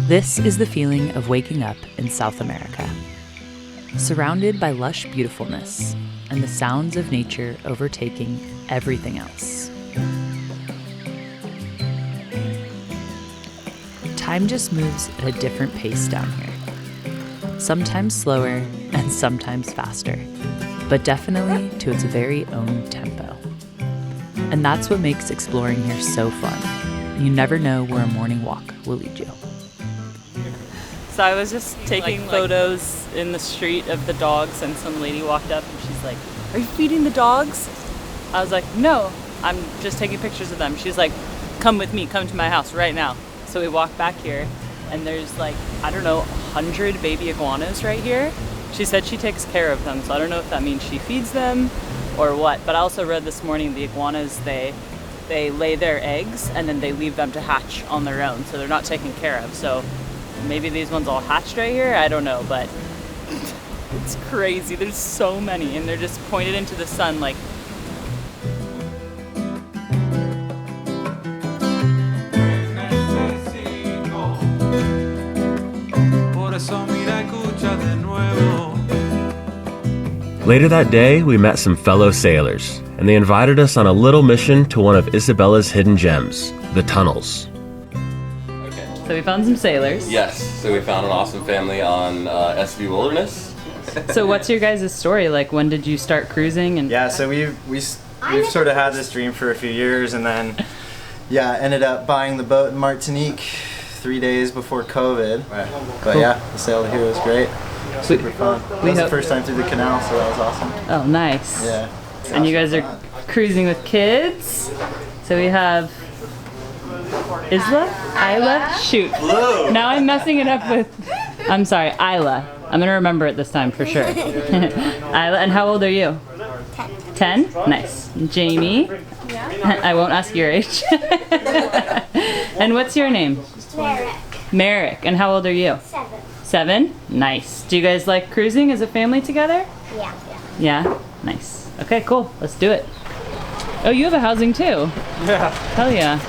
This is the feeling of waking up in South America, surrounded by lush beautifulness and the sounds of nature overtaking everything else. Time just moves at a different pace down here, sometimes slower and sometimes faster, but definitely to its very own tempo. And that's what makes exploring here so fun. You never know where a morning walk will lead you. So I was just taking photos in the street of the dogs, and some lady walked up and she's like, "Are you feeding the dogs?" I was like, "No, I'm just taking pictures of them." She's like, "Come with me, come to my house right now." So we walk back here and there's like, I don't know, 100 baby iguanas right here. She said she takes care of them, so I don't know if that means she feeds them or what. But I also read this morning the iguanas, they lay their eggs and then they leave them to hatch on their own, so they're not taken care of. So maybe these ones all hatched right here, I don't know, but it's crazy. There's so many and they're just pointed into the sun like. Later that day, we met some fellow sailors, and they invited us on a little mission to one of Isabela's hidden gems, the tunnels. Okay. So we found some sailors. Yes, so we found an awesome family on SV Wilderness. So what's your guys' story? Like, when did you start cruising? And yeah, so we've sort of had this dream for a few years, and then ended up buying the boat in Martinique 3 days before COVID. Right. But cool. Yeah, the sail here was great. Super fun. That was the first time through the canal, so that was awesome. Oh, nice. Yeah. And you guys are cruising with kids. So we have Isla? Shoot. Blue. Now I'm messing it up with, I'm sorry, Isla. I'm gonna remember it this time for sure. Isla, and how old are you? 10. 10? Nice. Jamie? Yeah. I won't ask your age. And what's your name? Merrick. Merrick. And how old are you? 7. 7? Nice. Do you guys like cruising as a family together? Yeah. Yeah? Nice. Okay, cool. Let's do it. Oh, you have a housing too? Yeah. Hell yeah.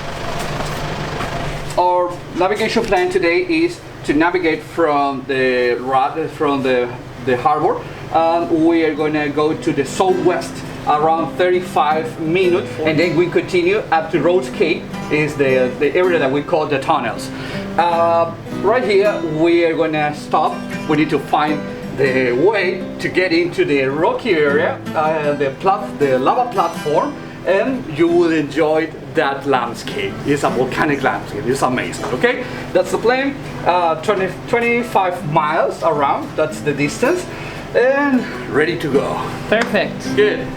Our navigation plan today is to navigate from the harbor. We are going to go to the southwest around 35 minutes, and then we continue up to Rose Cape, is the area that we call the tunnels. Right here we are going to stop. We need to find the way to get into the rocky area, the lava platform, and you will enjoy that landscape. It's a volcanic landscape. It's amazing. Okay, that's the plan. 25 miles around, that's the distance, and ready to go. Perfect. Good.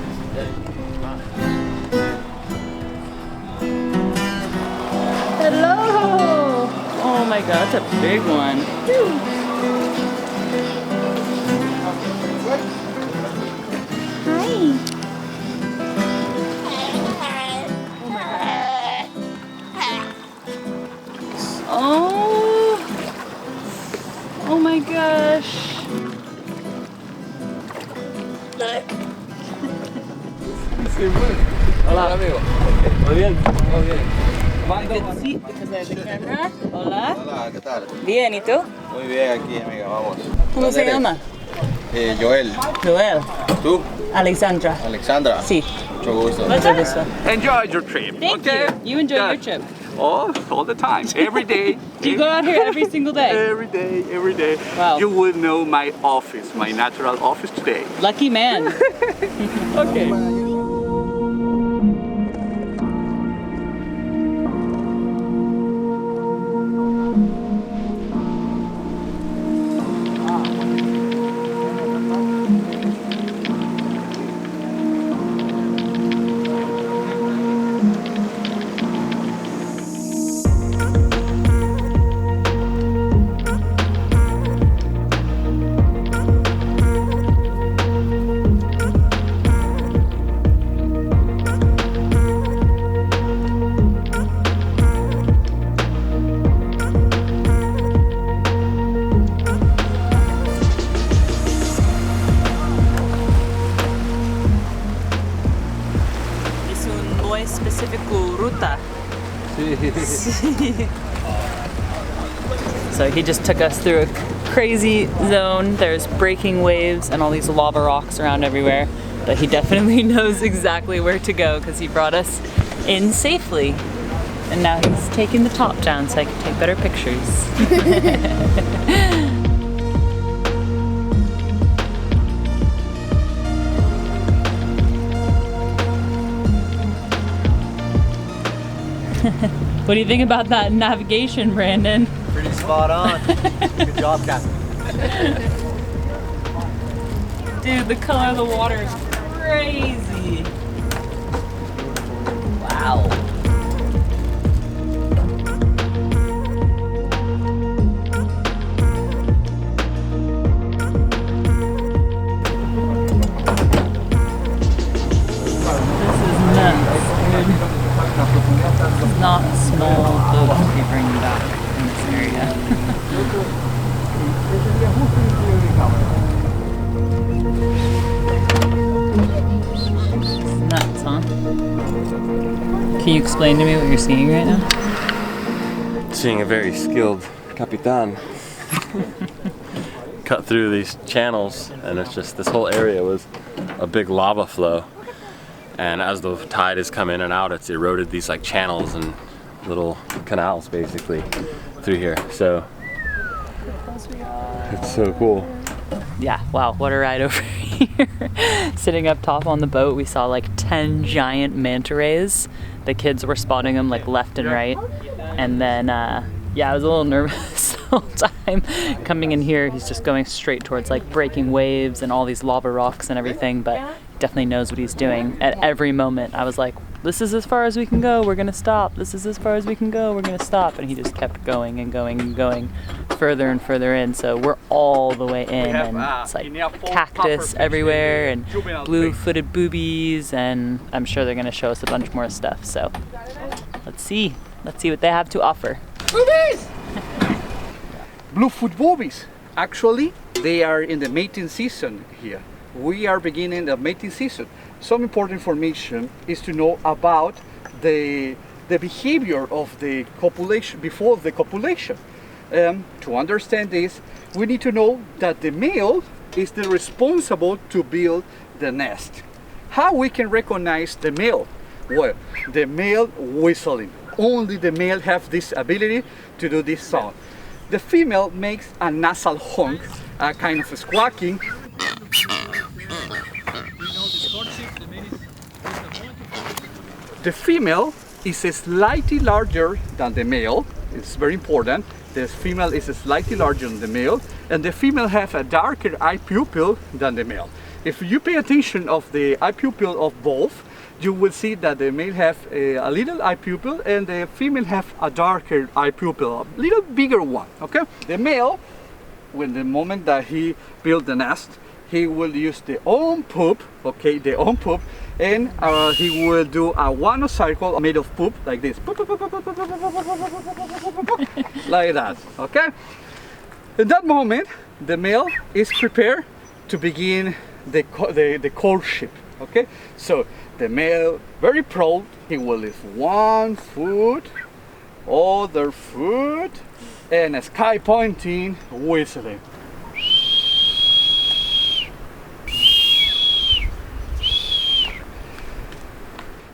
Hello. Oh my god, that's a big one. Hi. Oh my gosh. Look. Hola, amigo. Muy bien, muy bien. I can see because I have the camera. Hola. Hola, ¿qué tal? Bien, ¿y tú? Muy bien aquí, amiga, vamos. ¿Cómo se llama? Joel. Joel. ¿Tú? Alexandra. Alexandra. Sí. Mucho gusto. Mucho gusto. Enjoy your trip. Thank okay? you. You enjoy Yeah. your trip. Oh, all the time, every day. Do you go out here every single day? Every day, every day. Wow. You will know my office, my natural office today. Lucky man. Okay. Specific ruta. Sí. Sí. So he just took us through a crazy zone. There's breaking waves and all these lava rocks around everywhere. But he definitely knows exactly where to go because he brought us in safely. And now he's taking the top down so I can take better pictures. What do you think about that navigation, Brandon? Pretty spot on. Good job, Captain. Dude, the color of the water is crazy. Wow. This is nuts, dude. This is not a small boat to be bringing back in this area. Nuts, huh? Can you explain to me what you're seeing right now? Seeing a very skilled Capitan cut through these channels, and it's just this whole area was a big lava flow. And as the tide has come in and out, it's eroded these like channels and little canals basically through here. So it's so cool. Yeah, wow, what a ride over here. Sitting up top on the boat, we saw like 10 giant manta rays. The kids were spotting them like left and right. And then, yeah, I was a little nervous the whole time. Coming in here, he's just going straight towards like breaking waves and all these lava rocks and everything, but he definitely knows what he's doing. At every moment, I was like, this is as far as we can go, we're gonna stop. This is as far as we can go, we're gonna stop. And he just kept going and going and going further and further in. So we're all the way in, and it's like cactus everywhere and blue-footed boobies, and I'm sure they're gonna show us a bunch more stuff. So let's see what they have to offer. Boobies! Bluefoot boobies. Actually, they are in the mating season here. We are beginning the mating season. Some important information is to know about the behavior of the copulation before the copulation. To understand this, we need to know that the male is the responsible to build the nest. How we can recognize the male? Well, the male whistling. Only the male have this ability to do this sound. The female makes a nasal honk, a kind of squawking. The female is slightly larger than the male. It's very important. The female is slightly larger than the male, and the female have a darker eye pupil than the male. If you pay attention of the eye pupil of both, you will see that the male have a little eye pupil and the female have a darker eye pupil, a little bigger one, okay? The male, when the moment that he build the nest, he will use the own poop, okay, the own poop, and he will do a one cycle made of poop like this, like that, okay? In that moment, the male is prepared to begin the courtship, okay? So the male, very proud, he will lift one foot, other foot, and a sky pointing, whistling.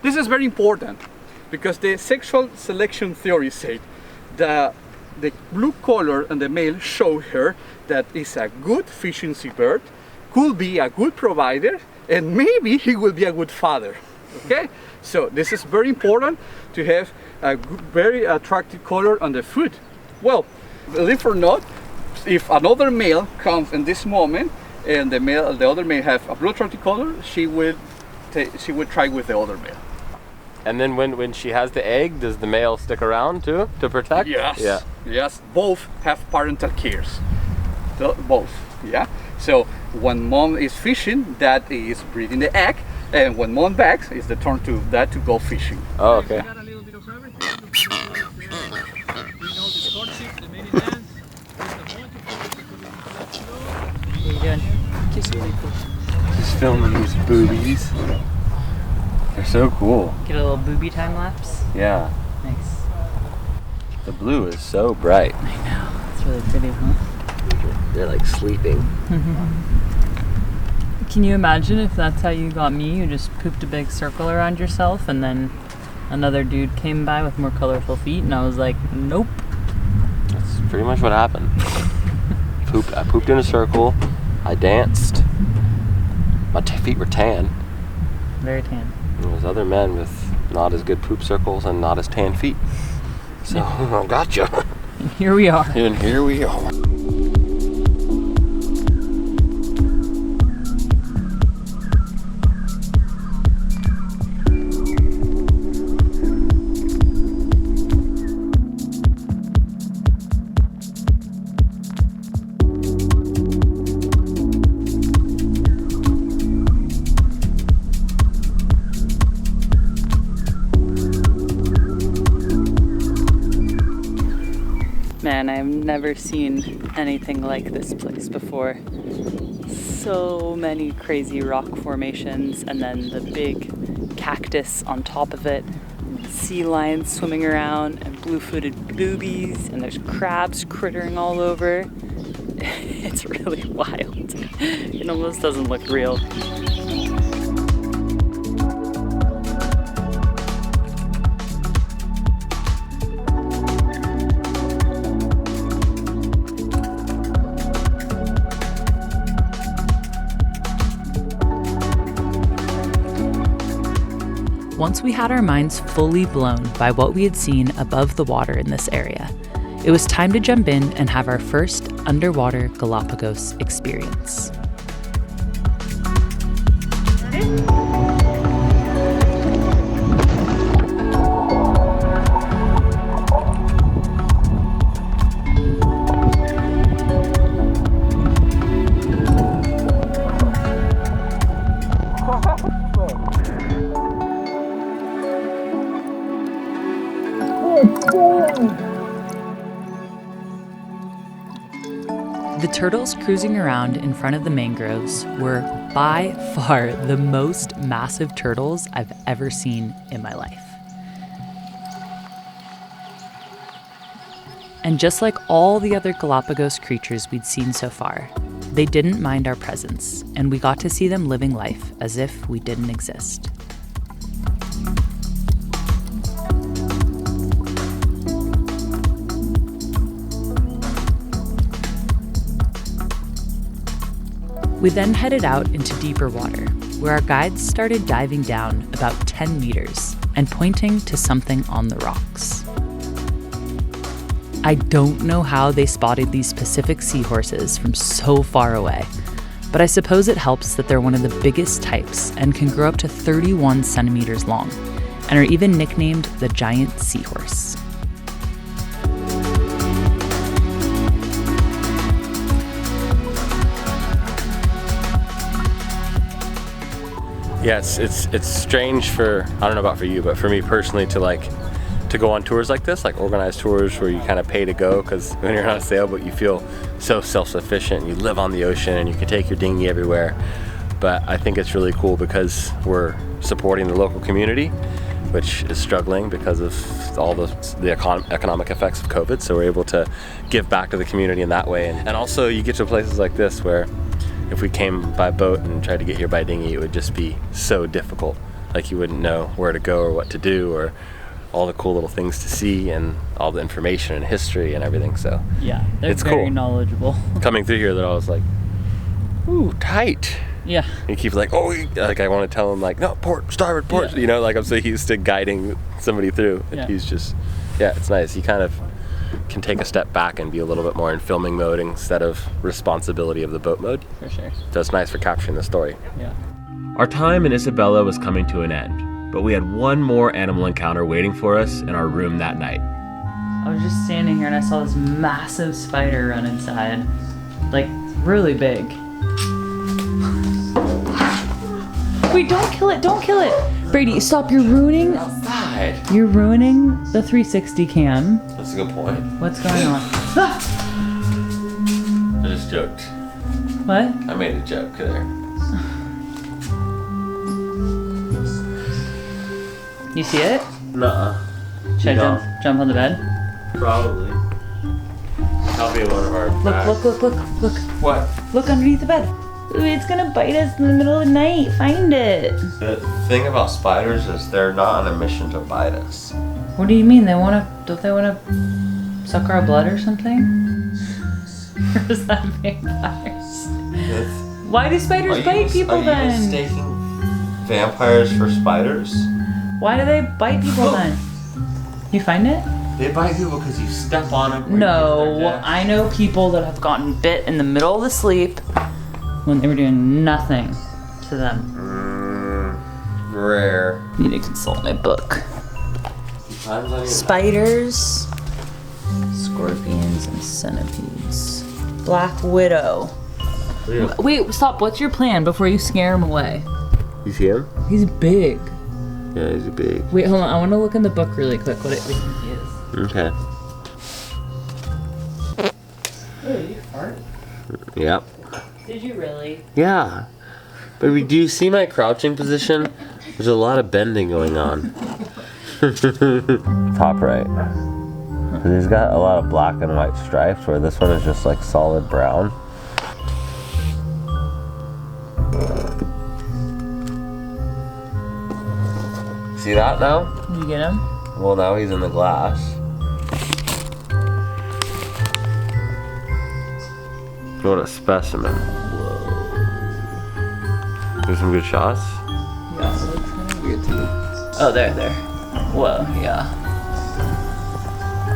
This is very important because the sexual selection theory said that the blue color on the male show her that is a good fishing seabird, could be a good provider, and maybe he will be a good father. Okay, so this is very important to have a good, very attractive color on the foot. Well, believe it or not, if another male comes in this moment and the other male have a blue attractive color, she will try with the other male. And then when she has the egg, does the male stick around too to protect? Yes. Yeah. Yes. Both have parental cares. Both. Yeah. So when mom is fishing, that is breeding the egg, and when mom backs, it's the turn to that to go fishing. Oh, okay. What are you doing? Just really cool. Just filming these boobies. They're so cool. Get a little booby time lapse. Yeah. Nice. The blue is so bright. I know. It's It's really pretty, huh? They're like sleeping. Can you imagine if that's how you got me? You just pooped a big circle around yourself and then another dude came by with more colorful feet and I was like, nope. That's pretty much what happened. I pooped in a circle. I danced. My feet were tan. Very tan. And there was other men with not as good poop circles and not as tan feet. So I gotcha. And here we are. And here we are. Man, I've never seen anything like this place before. So many crazy rock formations and then the big cactus on top of it. Sea lions swimming around and blue-footed boobies and there's crabs crittering all over. It's really wild. It almost doesn't look real. Once we had our minds fully blown by what we had seen above the water in this area, it was time to jump in and have our first underwater Galapagos experience. The turtles cruising around in front of the mangroves were by far the most massive turtles I've ever seen in my life. And just like all the other Galapagos creatures we'd seen so far, they didn't mind our presence, and we got to see them living life as if we didn't exist. We then headed out into deeper water, where our guides started diving down about 10 meters and pointing to something on the rocks. I don't know how they spotted these Pacific seahorses from so far away, but I suppose it helps that they're one of the biggest types and can grow up to 31 centimeters long, and are even nicknamed the giant seahorse. Yeah, it's strange for, I don't know about for you, but for me personally to go on tours like this, like organized tours where you kind of pay to go, because when you're on a sailboat you feel so self-sufficient, you live on the ocean and you can take your dinghy everywhere. But I think it's really cool because we're supporting the local community, which is struggling because of all the economic effects of COVID, so we're able to give back to the community in that way. And also you get to places like this where if we came by boat and tried to get here by dinghy, it would just be so difficult. Like you wouldn't know where to go or what to do or all the cool little things to see and all the information and history and everything. So yeah, they're it's very cool. knowledgeable. Coming through here, they're always like, ooh, tight. Yeah. And you keep like, oh, like I want to tell him like, no, port, starboard, port. Yeah. You know, like I'm so used to guiding somebody through. And he's just, yeah, it's nice. He kind of can take a step back and be a little bit more in filming mode instead of responsibility of the boat mode. For sure. So it's nice for capturing the story. Yeah. Our time in Isabela was coming to an end, but we had one more animal encounter waiting for us in our room that night. I was just standing here and I saw this massive spider run inside. Like, really big. Wait, don't kill it, don't kill it! Brady, stop, you're ruining... Outside. You're ruining the 360 cam. That's a good point. What's going on? Ah! I just joked. What? I made a joke there. You see it? Nuh-uh. Should I jump on the bed? Probably. That'll be one of our bags. Look. What? Look underneath the bed. Ooh, it's gonna bite us in the middle of the night. Find it. The thing about spiders is they're not on a mission to bite us. What do you mean? Don't they wanna suck our blood or something? Or is that vampires? Why do spiders bite people then? Are you mistaking vampires for spiders? Why do they bite people then? You find it? They bite people because you step on them. No, I know people that have gotten bit in the middle of the sleep when they were doing nothing to them. Rare. Need to consult my book. Spiders, scorpions, and centipedes. Black widow. Yeah. Wait, stop. What's your plan before you scare him away? You see him? He's big. Yeah, he's big. Wait, hold on. I want to look in the book really quick what it is. Okay. Oh, you fart? Yep. Did you really? Yeah. Baby, do you see my crouching position? There's a lot of bending going on. Top right. He's got a lot of black and white stripes, where this one is just like solid brown. See that now? Did you get him? Well, now he's in the glass. What a specimen. Whoa. There's some good shots? Yeah, it looks kind of weird to me. Oh, there. Whoa, yeah.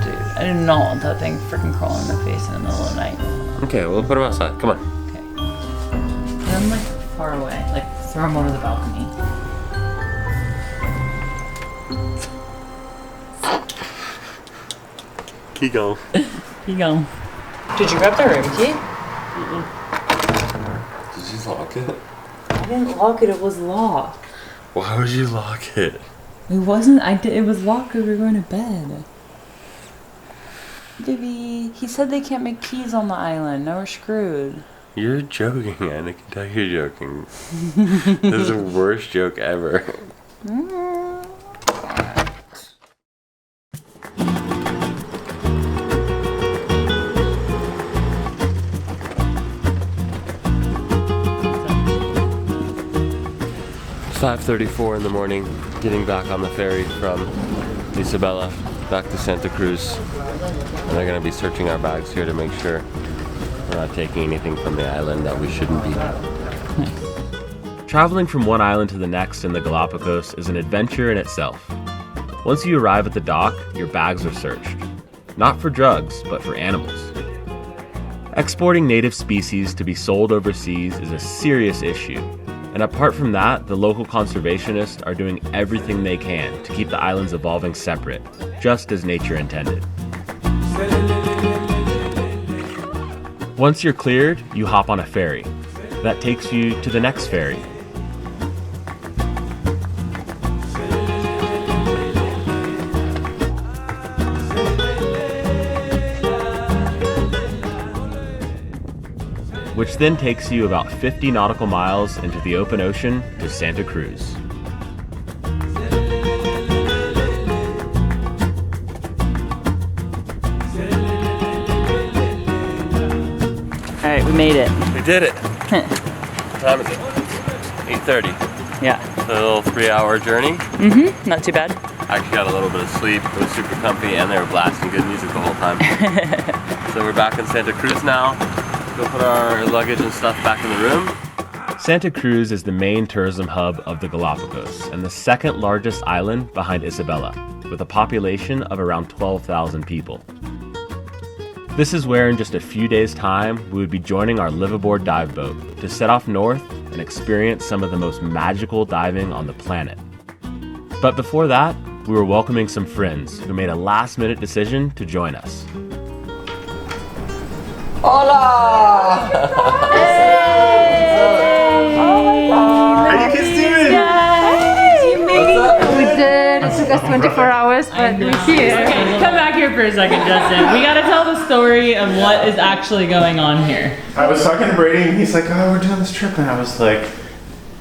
Dude, I do not want that thing freaking crawling in my face in the middle of the night. Okay, we'll put him outside. Come on. Okay. Put him like far away. Like throw him over the balcony. Keep going. Keep going. Did you grab the room key? Did you lock it? I didn't lock it. It was locked. Why would you lock it? It wasn't. It was locked because we were going to bed. Baby, he said they can't make keys on the island. Now we're screwed. You're joking, and I can tell you're joking. This is the worst joke ever. 5:34 in the morning, getting back on the ferry from Isabela back to Santa Cruz. And they're going to be searching our bags here to make sure we're not taking anything from the island that we shouldn't be. Traveling from one island to the next in the Galapagos is an adventure in itself. Once you arrive at the dock, your bags are searched. Not for drugs, but for animals. Exporting native species to be sold overseas is a serious issue. And apart from that, the local conservationists are doing everything they can to keep the islands evolving separate, just as nature intended. Once you're cleared, you hop on a ferry. That takes you to the next ferry. Which then takes you about 50 nautical miles into the open ocean to Santa Cruz. Alright, we made it. We did it! What time is it? 8:30. Yeah. A little 3-hour journey. Mm-hmm. Not too bad. I actually got a little bit of sleep. It was super comfy, and they were blasting good music the whole time. So we're back in Santa Cruz now. Go put our luggage and stuff back in the room. Santa Cruz is the main tourism hub of the Galapagos and the second largest island behind Isabela, with a population of around 12,000 people. This is where in just a few days' time we would be joining our liveaboard dive boat to set off north and experience some of the most magical diving on the planet. But before that, we were welcoming some friends who made a last-minute decision to join us. Hola! How you kids doing? We did. It took us 24 hours, but we're here. Okay, come back here for a second, Justin. We gotta tell the story of what is actually going on here. I was talking to Brady and he's like, oh, we're doing this trip. And I was like,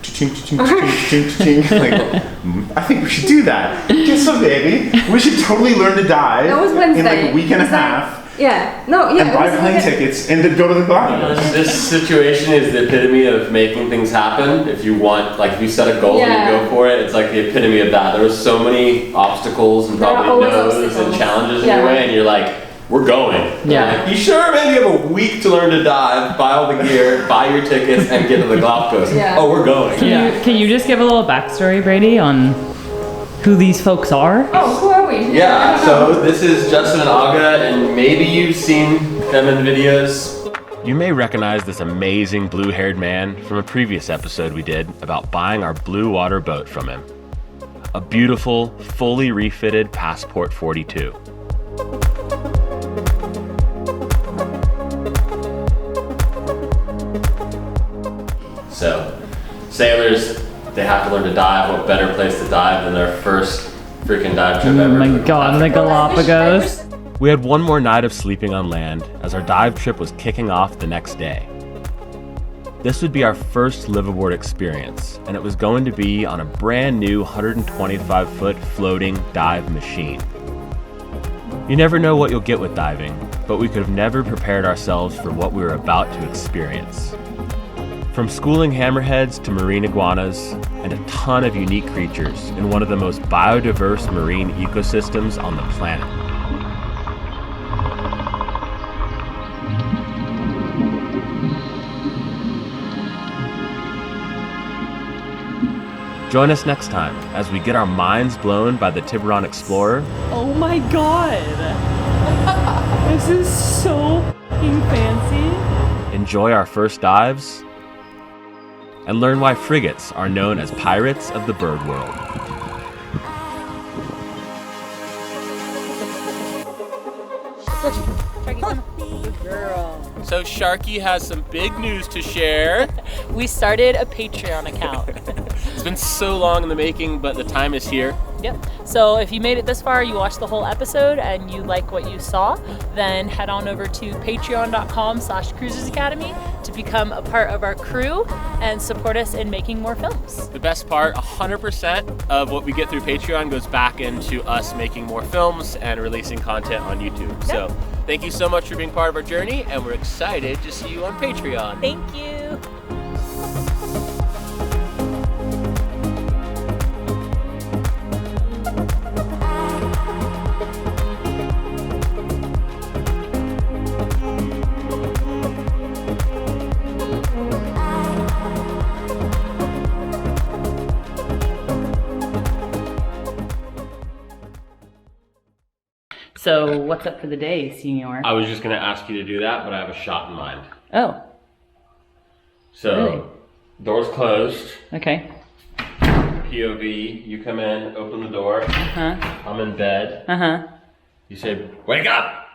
cha-ching, cha-ching, cha-ching, cha-ching, cha-ching. Like, I think we should do that. Guess what, baby? We should totally learn to dive That was Wednesday. in like a week and a Was that- half. Yeah. No. Yeah. and buy plane tickets and then go to the Galapagos. This situation is the epitome of making things happen. If you want, like, if you set a goal and you go for it, it's like the epitome of that. There was so many obstacles and probably no's and challenges in your way, and you're like, we're going. Yeah. Like, you sure, man? You have a week to learn to dive, buy all the gear, buy your tickets, and get to the Galapagos. Yeah. Oh, we're going. Can you just give a little backstory, Brady, on who these folks are? Oh, who are we? Yeah, so this is Justin and Aga, and maybe you've seen them in videos. You may recognize this amazing blue-haired man from a previous episode we did about buying our blue water boat from him. A beautiful, fully refitted Passport 42. So, sailors, they have to learn to dive. What better place to dive than their first freaking dive trip ever? Oh my god, the Galapagos. We had one more night of sleeping on land as our dive trip was kicking off the next day. This would be our first liveaboard experience, and it was going to be on a brand new 125-foot floating dive machine. You never know what you'll get with diving, but we could have never prepared ourselves for what we were about to experience. From schooling hammerheads to marine iguanas, and a ton of unique creatures in one of the most biodiverse marine ecosystems on the planet. Join us next time as we get our minds blown by the Tiburon Explorer. Oh my god. This is so fucking fancy. Enjoy our first dives, and learn why frigates are known as pirates of the bird world. So Sharky has some big news to share. We started a Patreon account. It's been so long in the making, but the time is here. Yep. So if you made it this far, you watched the whole episode and you like what you saw, then head on over to patreon.com/cruisersacademy to become a part of our crew and support us in making more films. The best part, 100% of what we get through Patreon goes back into us making more films and releasing content on YouTube. Yep. So thank you so much for being part of our journey, and we're excited to see you on Patreon. Thank you. So what's up for the day, Senior? I was just going to ask you to do that, but I have a shot in mind. Oh. So, Really? door's closed. Okay. POV, you come in, open the door. Uh-huh. I'm in bed. Uh-huh. You say, wake up!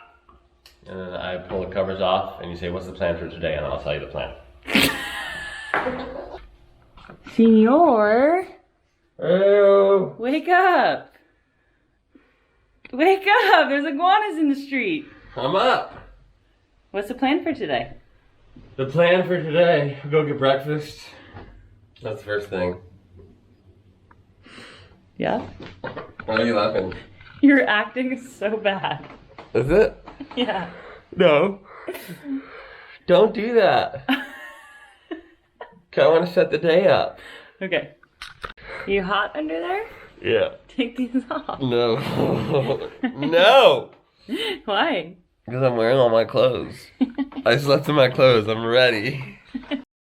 And then I pull the covers off, and you say, what's the plan for today? And then I'll tell you the plan. Senior, Hello. wake up. Wake up! There's iguanas in the street. I'm up. What's the plan for today? The plan for today, go get breakfast. That's the first thing. Yeah? Why are you laughing? You're acting so bad. Is it? Yeah. No. Don't do that. I want to set the day up. Okay. You hot under there? Yeah. Take these off. No. No! Why? Because I'm wearing all my clothes. I slept in my clothes. I'm ready.